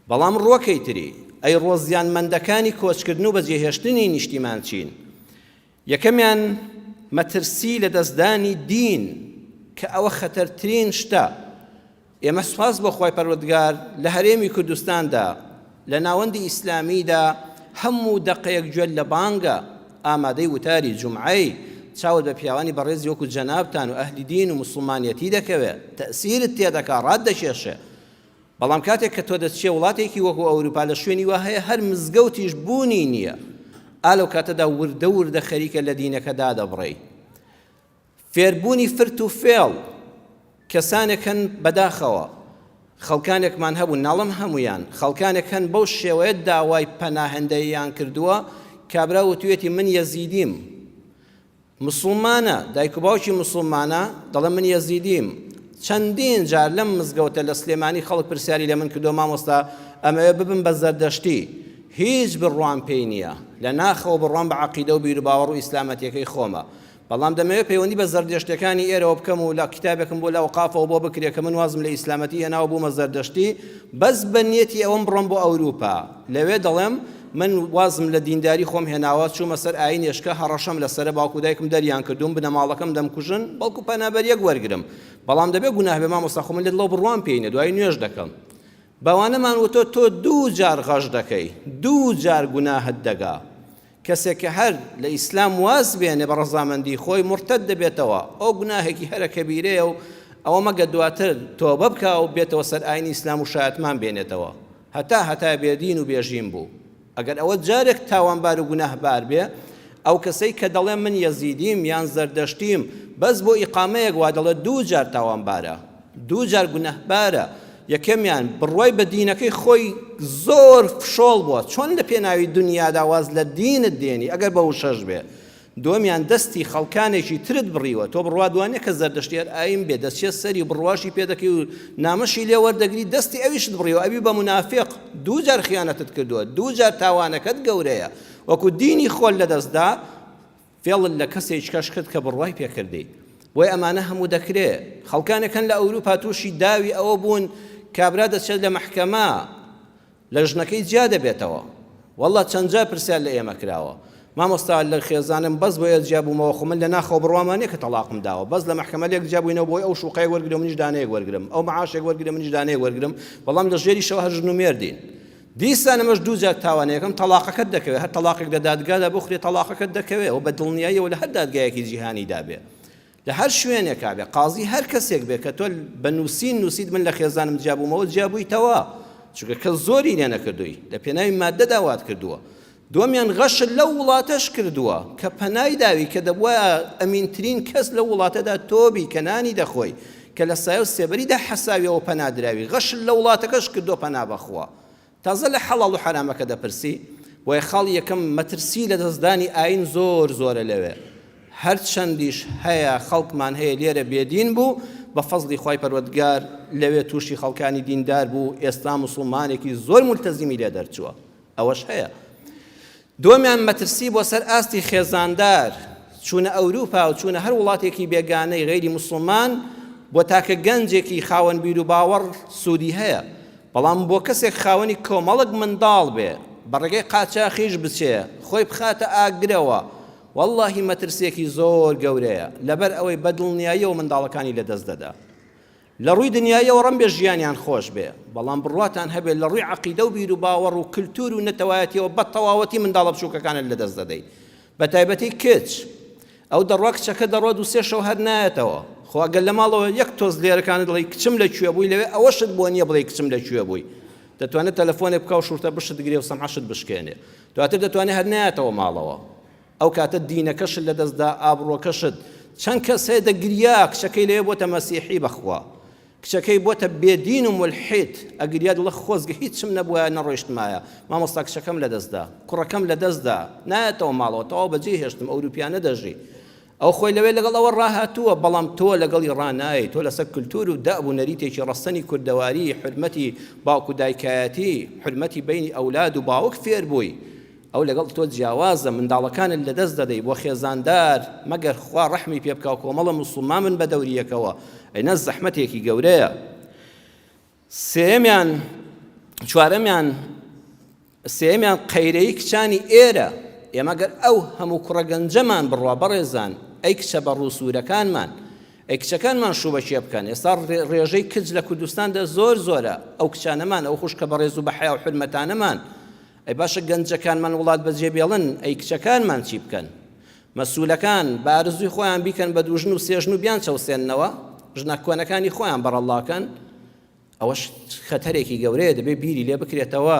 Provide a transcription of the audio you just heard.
بەڵام ڕۆکەی تری ئەی ڕۆزیانمەندەکانی کۆچکردن و بەجێهێشتنی نیشتیمان چین. یەکەمیان مەترسی لە دەستدانی دین کە ئەوە خەتەرترین شتە. ئێمە سوپاس بۆ خۆی پەروەردگار لە هەرێمی کوردستاندا لە ناوەندی ئیسلامیدا هەموو دەقەیەک گوێ لە بانگە ئامادەی وتاری جومعەی چاوت بە پیاوانی بەڕێزی وەکو جەنابتان و ئەهلی دین و موسڵمانیەتی دەکەوێت، تەئسیرت تێدەکا، ڕات دەشێشێ. بەڵام کاتێک کە تۆ دەچێ وڵاتێکی وەکو ئەوروپا لە شوێنی وا هەیە هەر مزگەوتیش بوونی نییە، ئالەو کاتەدا وردە وردە خەریکە لە دینەکەدا دەبڕێ. فێربوونی فرت و فێڵ کەسانێک هەن بەداخەوە، خەڵکانێکمان هەبوو ناڵم هەمویان، خەڵکانێک هەن بەو شێوەیە داوای پەناهەندەییان کردووە کابرا وتوێتی من یەزیدیم، مسڵمانە، دایک و باوکی مسڵمانە، دەڵێ من یەزیدیم. چەندین جار لەم مزگەوتە لە سلێمانی خەڵک پرسیاری لە من کردو مامۆستا ئەمەوێ ببن بە زەردەشتی، هیچ بڕوان پێی نییە، لە ناخەوە بڕوان بە عەقیدە و بیر و باوەڕ و ئیسلامەتیەکەی خۆمە. بەڵام دەمەوێت پەیوەندی بە زەردەشتەکانی ئێرەوە بکەم و لە کتابێکم بۆ لە ئەوقافەوە بۆ بکرێت کە من وازم لە ئیسلامەتی هێناوە بوومە زەردەشتی، بەس بە نیەتی ئەوەم بڕۆم بۆ ئەوروپا. لەوێ دەڵێم من وازم لە دینداری خۆم هێناوە، چوومە سەر ئاین هێشکە، هەڕەشەم لەسەرە باوکو دایکم دەریان کردوم، بنەماڵەکەم دەمکوژن، بەڵکو پەنابەریەک وەرگرم. بەڵام دەبێ گوناه بێ مامۆستا خۆ من لێت لەو بڕوان پێینە، دوای نوێژ دەکەم. بەوانەمان وتۆ تۆ دوو جار غەش دەکەی، دوو جار گوناهت دەگا. کەسێک کە هەر لە ئیسلام واز بێنێ بە ڕەزامەندی خۆی مرتەد دەبێتەوە، ئەو گوناهێکی هەرە کەبیرەیە و ئەوە مەگە دواتر تۆبە بکە و بێتەوە سەر ئاینی ئیسلام و شایەتمان بێنێتەوە، هەتا بێدین و بێژین بوو. ئەگەر ئەوە جارێک تاوانبار و گوناهبار بێ، ئەو کەسەی کە دەڵێ من یەزیدیم یان زەردەشتیم بەس بۆ ئیقامەیەک وا دەڵێ دوو جار تاوانبارە، دوو جار گوناهبارە. یەکەمیان بڕوای بە دینەکەی خۆی زۆر فشۆڵ بووە، چۆن لە پێناوی دنیادا واز لە دینت دێنی ئەگەر بەو شەش بێ. دووەمیان دەستی خەڵکانێکی ترت بڕیوە، تۆ بڕوا دوانێ کە زەردەشتێر ئایم بێ دەستێت سەری بڕواشی پێدەکەی و نامەشی لێ وەردەگری، دەستی ئەویشت بڕیوە، ئەوی بە منافق دوو جار خیانەتت کردووە، دوو جار تاوانەکەت گەورەیە. وەکو دینی خۆل لەدەستدا فێڵت لە کەسێک کەش کرد کە بڕوای پێکردی. بۆی ئەمانە هەموو دەکرێت. خەڵکانێکن لە ئەوروپا تووشی داوی ئەوە بوون کابرا دەچێت لە مەحکەمە لە ژنەکەی جیا دەبێتەوە. وەڵڵا چەند جار پرسیار لە ئێمە کراوە، مامۆستا لە خێزانم بەس بۆیە جیا بوومەوە، خۆ من لە ناخەوە بڕوامانێ کە تەلاقم داوە، بەس لە مەحکەمە لێک جیا بووینەوە بۆی ئەو شوقەیەک وەرگرم منیش دانەیەک وەرگرم، ئەو مەعاشێک وەرگرم منیش دانەیەک وەرگرم، بەڵام لە ژێری شەوە هەر ژن و مێردین. دیسان ئەمەش دوو جار تاوانەیەکەم تەلاقەکەت دەکەوێت، هەر تەلاقێک لە دادگادا بخرێ تەلاقەکەت دەکەوێت و بە دڵنیاییەوە لە هەر دادگایەکی جیهانیدا بێ، لە هەر شوێنێکا بێ، قازی هەر کەسێک بێ کە تۆ بە نووسید من لە خێزانم جیابوومەوە جیابوویتەوە، چونکە کە زۆری لێ نەکردووی، لە پێناوی مادەدا وات کردووە. دووەمیان غەشت لەو وڵاتەش کردووە کە پەنای داوی کە دەبووە ئەمینترین کەس لە وڵاتەدا تۆبی کە نانی دەخۆی کە لە سایە و سێبەریدا حەساویەوە پەنادراوی، غەشت لە وڵاتەکەش کردو پەنا بەخوا. تازە لە حەڵاڵ و حرامەکە دەپرسی، بۆیە خاڵی یەکەم مەترسی لە دەستدانی ئاین زۆرە لەوێ. هەر چەندیش هەیە خەڵکمان هەیە لێرە بێدین بوو، بە فەزلی خوای پەروەردگار لەوێ تووشی خەڵکانی دیندار بوو، ئێستا موسڵمانێکی زۆر مولتەزیمی لێ دەرچووە، ئەوەش هەیە. دووەمیان مەترسی بۆ سەر ئاستی خێزاندار، چوونە ئەوروپا و چوونە هەر وڵاتێکی بێگانەی غەیری موسڵمان بۆ تاکە گەنجێکی خاوەن بیر و باوەڕ سوودی هەیە، بەڵام بۆ کەسێک خاوەنی کۆمەڵک منداڵ بێ بەڕێگەی قاچاقیش بچێ خۆی بخاتە ئاگرەوە، واللهی مەترسێکی زۆر گەورەیە لەبەر ئەوەی بەدڵنیاییەوە منداڵەکانی لەدەست دەدا. لە ڕووی دنیایەوە ڕەم بێ ژیانیان خۆش بێ، بەڵام بڕواتان هەبێت لە ڕووی عەقیدە و بیر و باوەڕ و کلتور و نەتەوایەتیەوە بە تەواوەتی منداڵە بچووکەکانت لەدەست دەدەیت. بە تایبەتی کچ، ئەو دەڕوا کچەکە دەڕۆ دوو سێ شەو هەر نایەتەوە، خۆ ئەگەر لە ماڵەوە یەک تۆز لێرەکانت دڵی کچم لەکوێ بووی، لەوێ ئەوەشت بۆ نییە بڵێ کچم لەکوێ بووی، دەتوانێت تەلەفۆنێک بکە و شورتە بشت دگرێ و سەمعەشت بشکێنێ، دواتر دەتوانێت هەر نایەتەوە ماڵەوە. ئەو کاتە دینەکەشت لەدەستدا، ئابڕۆکەشت. چەند کەس هەیە دەگریا کچەکەی لەوێ بۆتە مەسیحی بەخوا، کچەکەی بۆتە بێدین و مولحید، ئەگریا دڵە خۆزگە هیچم نەبووە نەڕۆیشتمایە، مامۆستا کچەکەم لەدەستدا، کوڕەکەم لەدەستدا، نایەتەوە ماڵەوە، تەواو بەجێ هێشتم، ئەوروپیانە دەژی. ئەو خۆی لەوێ لەگەڵ ئەوە ڕاهاتووە، بەڵام تۆ لەگەڵی ڕانایی، تۆ لەسەر کلتور و دەب و نەریتێکی ڕەستەنی کوردەواری، حرمەتی باوک و دایکایەتی، حرمەتی بینی ئەولاد و باوک فێر بووی، ئەو لەگەڵ تۆ جیاوازە، منداڵەکانت لەدەست دەدەی بۆ خێزاندار، مەگەر خوا ڕەحمی پێ بکە و کۆمەڵە موسڵمان من بە دەوریەکەوە، ئەینە زەحمەتێکی گەورەیە. سێمیان چوارەمیان سێمیان قەیرەی کچانی ئێرە ئێمە گەر ئەو هەموو کوڕە گەنجەمان بڕوا بەڕێزان ئەی کچە بە ڕووسورەکانمان ئەی کچەکانمان شوبەشێ بکەن ئێستا ڕێژەی کچ لە کوردستاندا زۆر زۆرە ئەو کچانەمان ئەو خوشکە بەڕێز و بەحیا و حرمەتانەمان ئەی باشە گەنجەکانمان وڵات بەجێ بێڵن ئەی کچەکانمان چی بکەن مەسوولەکان بە ئارزووی خۆیان بیکەن بە دوژن و سێژن و بیان چەوسێننەوە ژنە کۆنەکانی خۆیان بەڕەڵاکەن ئەوەش خەتەرێکی گەورەیە دەبێت بیری لێ بکرێتەوە